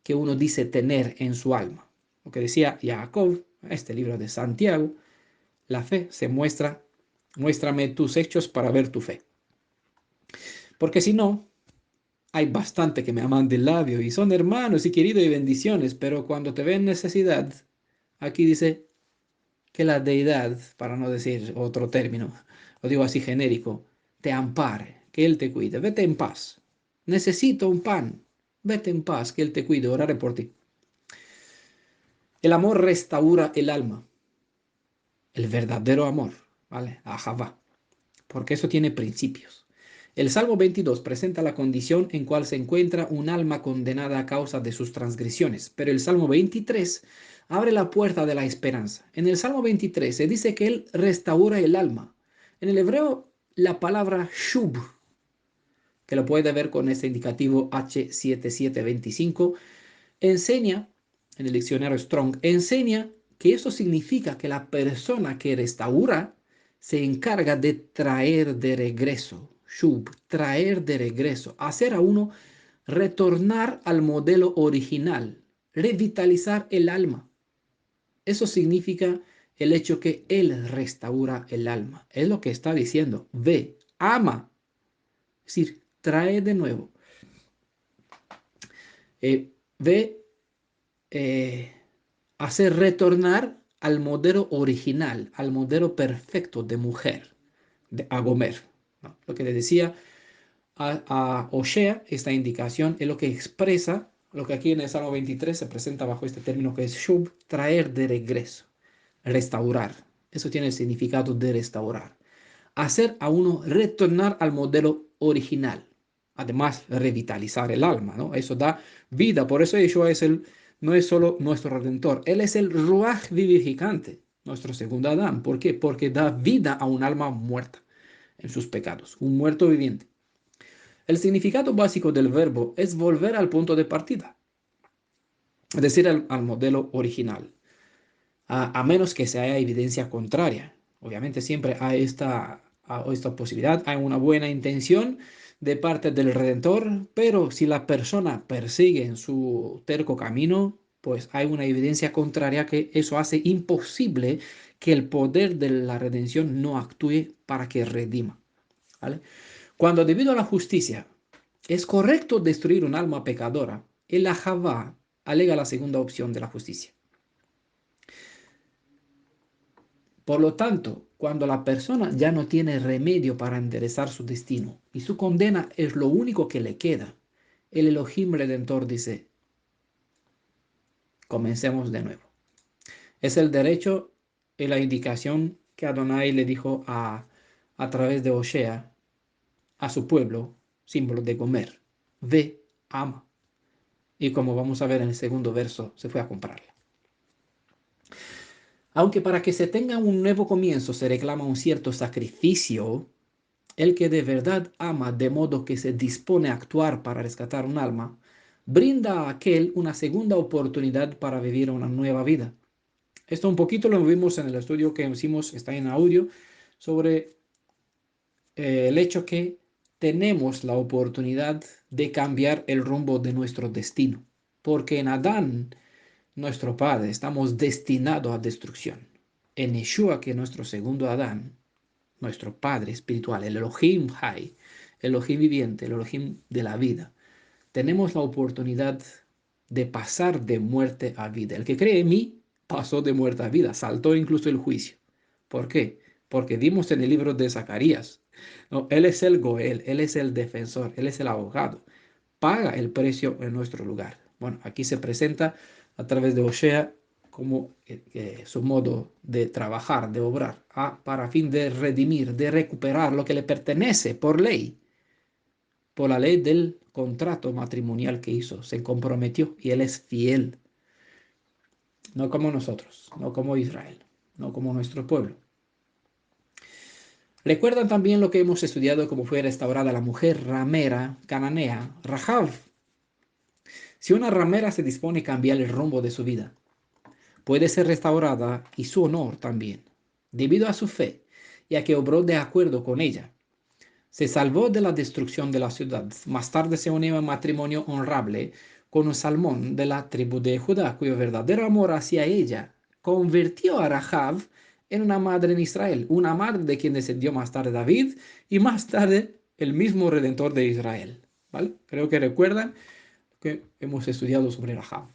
que uno dice tener en su alma. Lo que decía Jacob, este libro de Santiago, la fe se muestra, muéstrame tus hechos para ver tu fe. Porque si no, hay bastante que me aman del labio y son hermanos y queridos y bendiciones, pero cuando te ven necesidad, aquí dice que la deidad, para no decir otro término, lo digo así genérico, te ampare, que Él te cuide, vete en paz. Necesito un pan, vete en paz, que Él te cuide, oraré por ti. El amor restaura el alma, el verdadero amor, ¿vale? Ahavá, porque eso tiene principios. El Salmo 22 presenta la condición en cual se encuentra un alma condenada a causa de sus transgresiones, pero el Salmo 23 abre la puerta de la esperanza. En el Salmo 23 se dice que Él restaura el alma. En el hebreo, la palabra shub, que lo puede ver con este indicativo H7725, enseña, en el diccionario Strong, enseña que eso significa que la persona que restaura se encarga de traer de regreso, shub, traer de regreso, hacer a uno retornar al modelo original, revitalizar el alma. Eso significa el hecho que Él restaura el alma. Es lo que está diciendo. Ve, ama. Es decir, trae de nuevo. Ve, eh, hacer retornar al modelo original, al modelo perfecto de mujer, a Gomer, ¿no? Lo que le decía a Osea, esta indicación es lo que expresa lo que aquí en el Salmo 23 se presenta bajo este término que es shub, traer de regreso, restaurar. Eso tiene el significado de restaurar. Hacer a uno retornar al modelo original. Además, revitalizar el alma, ¿no? Eso da vida. Por eso Yeshua no es solo nuestro Redentor. Él es el Ruach vivificante, nuestro segundo Adán. ¿Por qué? Porque da vida a un alma muerta en sus pecados, un muerto viviente. El significado básico del verbo es volver al punto de partida, es decir, al modelo original, a menos que se haya evidencia contraria. Obviamente siempre hay esta posibilidad, hay una buena intención de parte del Redentor, pero si la persona persigue en su terco camino, pues hay una evidencia contraria que eso hace imposible que el poder de la redención no actúe para que redima, ¿vale? Cuando debido a la justicia es correcto destruir un alma pecadora, el Ahavá alega la segunda opción de la justicia. Por lo tanto, cuando la persona ya no tiene remedio para enderezar su destino y su condena es lo único que le queda, el Elohim Redentor dice, comencemos de nuevo. Es el derecho y la indicación que Adonai le dijo a través de Osea a su pueblo, símbolo de Gomer, ve, ama. Y como vamos a ver en el segundo verso, se fue a comprarla. Aunque para que se tenga un nuevo comienzo se reclama un cierto sacrificio, el que de verdad ama de modo que se dispone a actuar para rescatar un alma, brinda a aquel una segunda oportunidad para vivir una nueva vida. Esto un poquito lo vimos en el estudio que hicimos, está en audio, sobre el hecho que tenemos la oportunidad de cambiar el rumbo de nuestro destino, porque en Adán, nuestro padre, estamos destinados a destrucción. En Yeshua, que es nuestro segundo Adán, nuestro Padre espiritual, el Elohim Hay, el Elohim viviente, el Elohim de la vida, tenemos la oportunidad de pasar de muerte a vida. El que cree en mí pasó de muerte a vida, saltó incluso el juicio. ¿Por qué? Porque vimos en el libro de Zacarías, ¿no? Él es el Goel, Él es el defensor, Él es el abogado, paga el precio en nuestro lugar. Bueno, aquí se presenta a través de Osea como su modo de trabajar, de obrar, para fin de redimir, de recuperar lo que le pertenece por la ley del contrato matrimonial que hizo. Se comprometió y él es fiel, no como nosotros, no como Israel, no como nuestro pueblo. Recuerdan también lo que hemos estudiado, cómo fue restaurada la mujer ramera cananea, Rahab, Si una ramera se dispone a cambiar el rumbo de su vida, puede ser restaurada y su honor también, debido a su fe y a que obró de acuerdo con ella. Se salvó de la destrucción de la ciudad. Más tarde se unió en matrimonio honorable con un Salmón de la tribu de Judá, cuyo verdadero amor hacia ella convirtió a Rahab en una madre en Israel, una madre de quien descendió más tarde David y más tarde el mismo Redentor de Israel. ¿Vale? Creo que recuerdan que hemos estudiado sobre Rahab.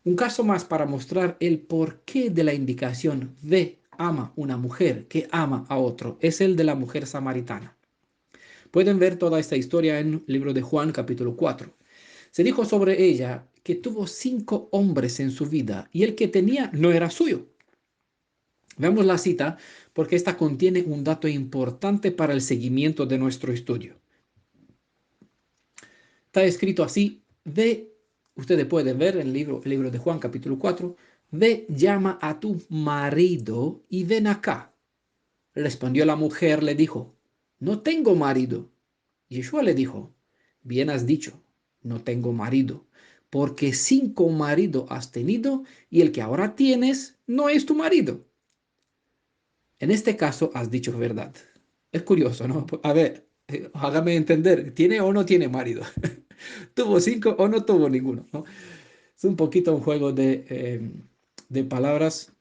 Un caso más para mostrar el porqué de la indicación de ama una mujer que ama a otro es el de la mujer samaritana. Pueden ver toda esta historia en el libro de Juan capítulo 4. Se dijo sobre ella que tuvo 5 hombres en su vida y el que tenía no era suyo. Veamos la cita porque esta contiene un dato importante para el seguimiento de nuestro estudio. Está escrito así: ve, ustedes pueden ver en el libro de Juan capítulo 4, ve, llama a tu marido y ven acá. Respondió la mujer, le dijo, no tengo marido. Yeshua le dijo, bien has dicho, no tengo marido, porque 5 maridos has tenido y el que ahora tienes no es tu marido. En este caso has dicho verdad. Es curioso, ¿no? A ver, hágame entender, ¿tiene o no tiene marido? ¿Tuvo 5 o no tuvo ninguno? ¿No? Es un poquito un juego de palabras.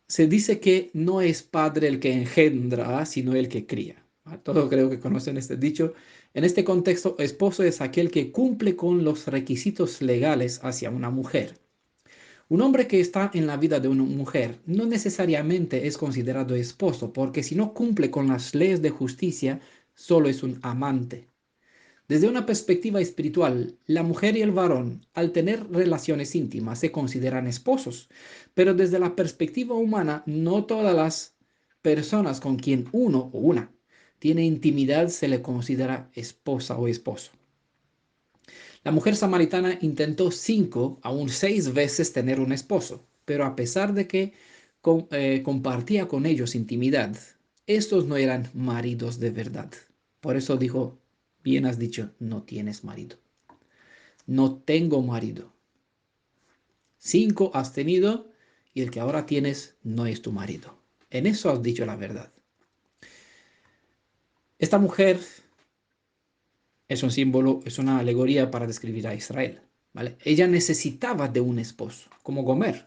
Se dice que no es padre el que engendra, sino el que cría. Todos creo que conocen este dicho. En este contexto, esposo es aquel que cumple con los requisitos legales hacia una mujer. Un hombre que está en la vida de una mujer no necesariamente es considerado esposo, porque si no cumple con las leyes de justicia, solo es un amante. Desde una perspectiva espiritual, la mujer y el varón, al tener relaciones íntimas, se consideran esposos, pero desde la perspectiva humana, no todas las personas con quien uno o una tiene intimidad se le considera esposa o esposo. La mujer samaritana intentó 5, aún 6 veces tener un esposo, pero a pesar de que compartía con ellos intimidad, estos no eran maridos de verdad. Por eso dijo, bien has dicho, no tienes marido. No tengo marido. 5 has tenido y el que ahora tienes no es tu marido. En eso has dicho la verdad. Esta mujer es un símbolo, es una alegoría para describir a Israel, ¿vale? Ella necesitaba de un esposo, como Gomer,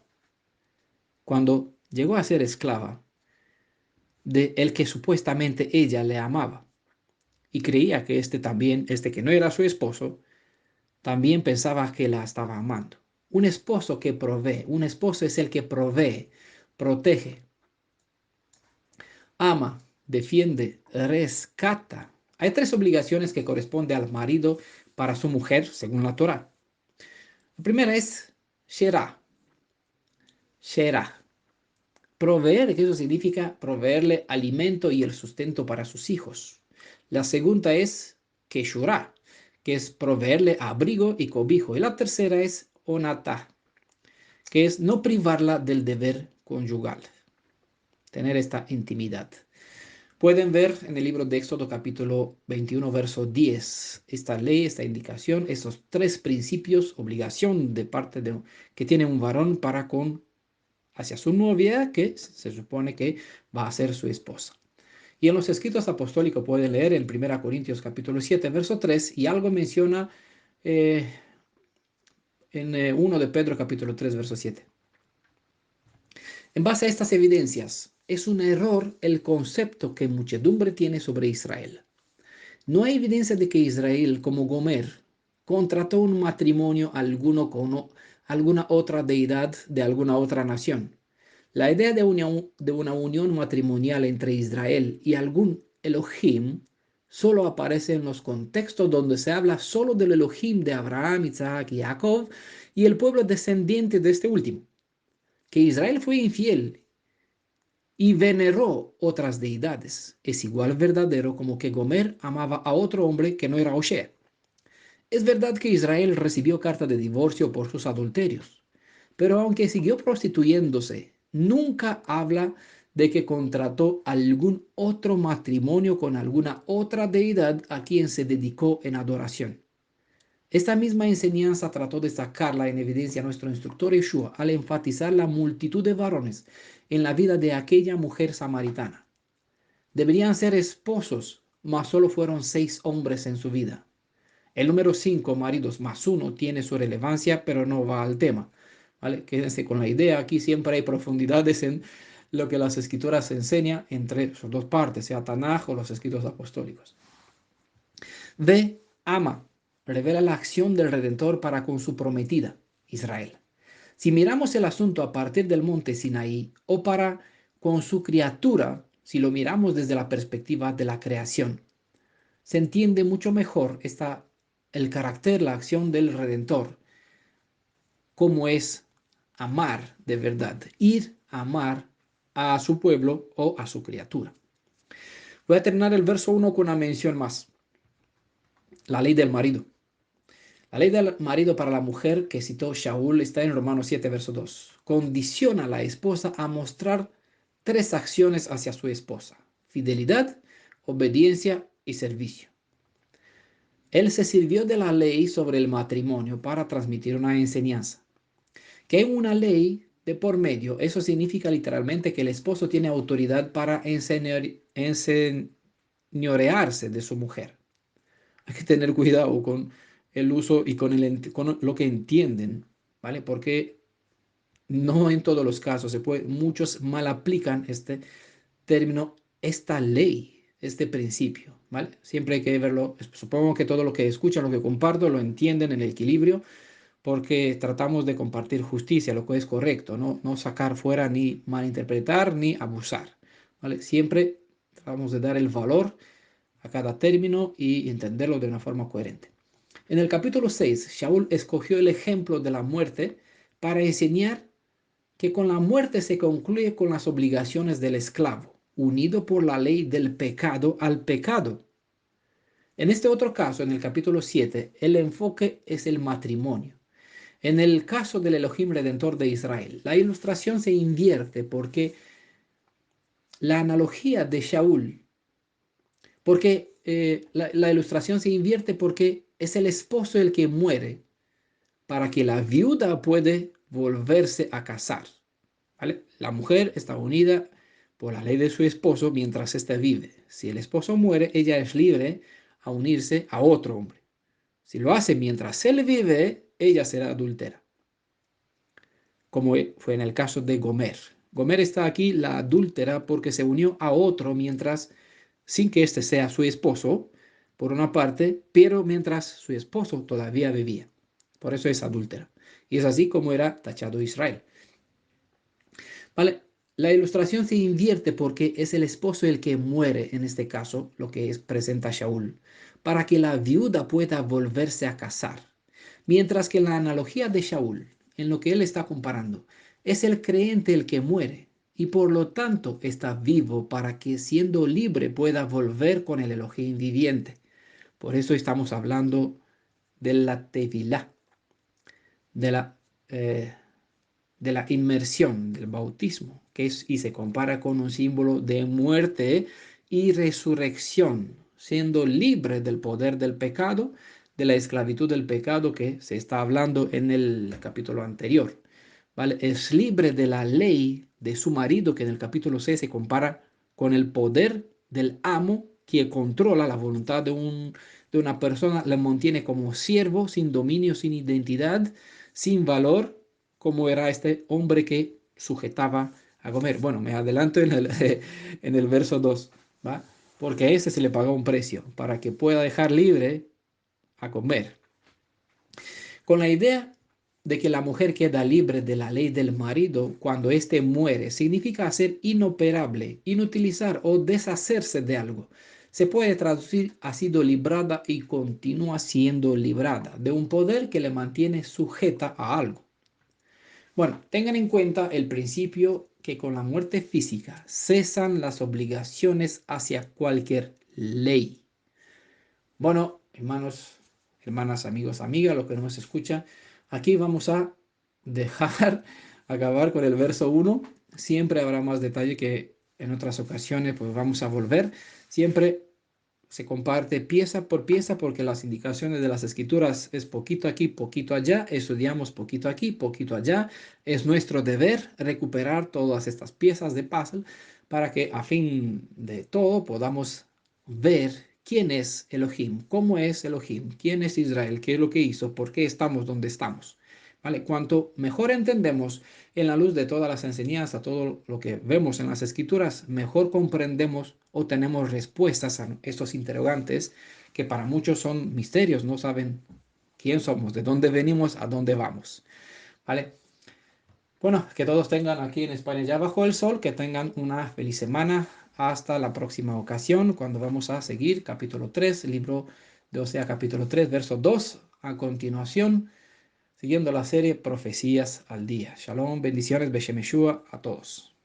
cuando llegó a ser esclava de el que supuestamente ella le amaba y creía que este que no era su esposo, también pensaba que la estaba amando. Un esposo que provee, un esposo es el que provee, protege, ama, defiende, rescata. Hay 3 obligaciones que corresponden al marido para su mujer, según la Torá. La primera es Sherah. Sherah. Proveer, que eso significa proveerle alimento y el sustento para sus hijos. La segunda es Keshurah, que es proveerle abrigo y cobijo. Y la tercera es Onatah, que es no privarla del deber conyugal, tener esta intimidad. Pueden ver en el libro de Éxodo capítulo 21, verso 10, esta ley, esta indicación, esos 3 principios, obligación de parte de que tiene un varón para con hacia su novia, que se supone que va a ser su esposa. Y en los escritos apostólicos pueden leer en 1 Corintios capítulo 7, verso 3, y algo menciona eh, en 1 de Pedro capítulo 3, verso 7. En base a estas evidencias, es un error el concepto que muchedumbre tiene sobre Israel. No hay evidencia de que Israel, como Gomer, contrató un matrimonio alguno con alguna otra deidad de alguna otra nación. La idea de una unión matrimonial entre Israel y algún Elohim solo aparece en los contextos donde se habla solo del Elohim de Abraham, Isaac y Jacob y el pueblo descendiente de este último. Que Israel fue infiel y veneró otras deidades es igual verdadero como que Gomer amaba a otro hombre que no era Osher. Es verdad que Israel recibió carta de divorcio por sus adulterios, pero aunque siguió prostituyéndose, nunca habla de que contrató algún otro matrimonio con alguna otra deidad a quien se dedicó en adoración. Esta misma enseñanza trató de sacarla en evidencia nuestro instructor Yeshua al enfatizar la multitud de varones en la vida de aquella mujer samaritana. Deberían ser esposos, mas solo fueron 6 hombres en su vida. El número 5, maridos más uno, tiene su relevancia, pero no va al tema. ¿Vale? Quédense con la idea. Aquí siempre hay profundidades en lo que las escrituras enseñan entre sus dos partes, sea Tanaj o los escritos apostólicos. D. Ama. Revela la acción del Redentor para con su prometida, Israel. Si miramos el asunto a partir del monte Sinaí o para con su criatura, si lo miramos desde la perspectiva de la creación, se entiende mucho mejor el carácter, la acción del Redentor, cómo es amar de verdad, ir a amar a su pueblo o a su criatura. Voy a terminar el verso 1 con una mención más, la ley del marido. La ley del marido para la mujer que citó Shaul está en Romanos 7, verso 2. Condiciona a la esposa a mostrar 3 acciones hacia su esposa: fidelidad, obediencia y servicio. Él se sirvió de la ley sobre el matrimonio para transmitir una enseñanza. Que hay una ley de por medio, eso significa literalmente que el esposo tiene autoridad para enseñorearse de su mujer. Hay que tener cuidado con el uso y con lo que entienden, ¿vale? Porque no en todos los casos muchos mal aplican este término, esta ley, este principio, ¿vale? Siempre hay que verlo. Supongo que todo lo que escuchan, lo que comparto, lo entienden en el equilibrio, porque tratamos de compartir justicia, lo que es correcto, no sacar fuera ni malinterpretar ni abusar, ¿vale? Siempre tratamos de dar el valor a cada término y entenderlo de una forma coherente. En el capítulo 6, Shaul escogió el ejemplo de la muerte para enseñar que con la muerte se concluye con las obligaciones del esclavo, unido por la ley del pecado al pecado. En este otro caso, en el capítulo 7, el enfoque es el matrimonio. En el caso del Elohim Redentor de Israel, la ilustración se invierte porque la analogía de Shaul, la ilustración se invierte porque es el esposo el que muere para que la viuda puede volverse a casar. ¿Vale? La mujer está unida por la ley de su esposo mientras éste vive. Si el esposo muere, ella es libre a unirse a otro hombre. Si lo hace mientras él vive, ella será adúltera, como fue en el caso de Gomer. Gomer está aquí, la adúltera, porque se unió a otro mientras, sin que éste sea su esposo, por una parte, pero mientras su esposo todavía vivía. Por eso es adúltera. Y es así como era tachado Israel. ¿Vale? La ilustración se invierte porque es el esposo el que muere, en este caso, lo que presenta Shaul, para que la viuda pueda volverse a casar. Mientras que la analogía de Shaul, en lo que él está comparando, es el creyente el que muere y por lo tanto está vivo para que siendo libre pueda volver con el Elohim viviente. Por eso estamos hablando de la tevilá, de la eh, de la inmersión, del bautismo, y se compara con un símbolo de muerte y resurrección, siendo libre del poder del pecado, de la esclavitud del pecado que se está hablando en el capítulo anterior. ¿Vale? Es libre de la ley de su marido, que en el capítulo 6 se compara con el poder del amo que controla la voluntad de una persona, la mantiene como siervo, sin dominio, sin identidad, sin valor, como era este hombre que sujetaba a Gomer. Bueno, me adelanto en el verso 2, ¿va? Porque a ese se le pagó un precio para que pueda dejar libre a Gomer. Con la idea de que la mujer queda libre de la ley del marido cuando éste muere, significa ser inoperable, inutilizar o deshacerse de algo. Se puede traducir ha sido librada y continúa siendo librada de un poder que le mantiene sujeta a algo. Bueno, tengan en cuenta el principio que con la muerte física cesan las obligaciones hacia cualquier ley. Bueno, hermanos, hermanas, amigos, amigas, los que no nos escuchan, aquí vamos a dejar acabar con el verso 1. Siempre habrá más detalle que en otras ocasiones, pues vamos a volver. Siempre se comparte pieza por pieza porque las indicaciones de las escrituras es poquito aquí, poquito allá, estudiamos poquito aquí, poquito allá. Es nuestro deber recuperar todas estas piezas de puzzle para que a fin de todo podamos ver quién es Elohim, cómo es Elohim, quién es Israel, qué es lo que hizo, por qué estamos donde estamos. ¿Vale? Cuanto mejor entendemos en la luz de todas las enseñanzas, todo lo que vemos en las escrituras, mejor comprendemos o tenemos respuestas a estos interrogantes que para muchos son misterios, no saben quién somos, de dónde venimos, a dónde vamos. ¿Vale? Bueno, que todos tengan aquí en España ya bajo el sol, que tengan una feliz semana. Hasta la próxima ocasión, cuando vamos a seguir capítulo 3, libro de Osea capítulo 3, verso 2, a continuación, siguiendo la serie Profecías al Día. Shalom, bendiciones, Beshem Yeshua a todos.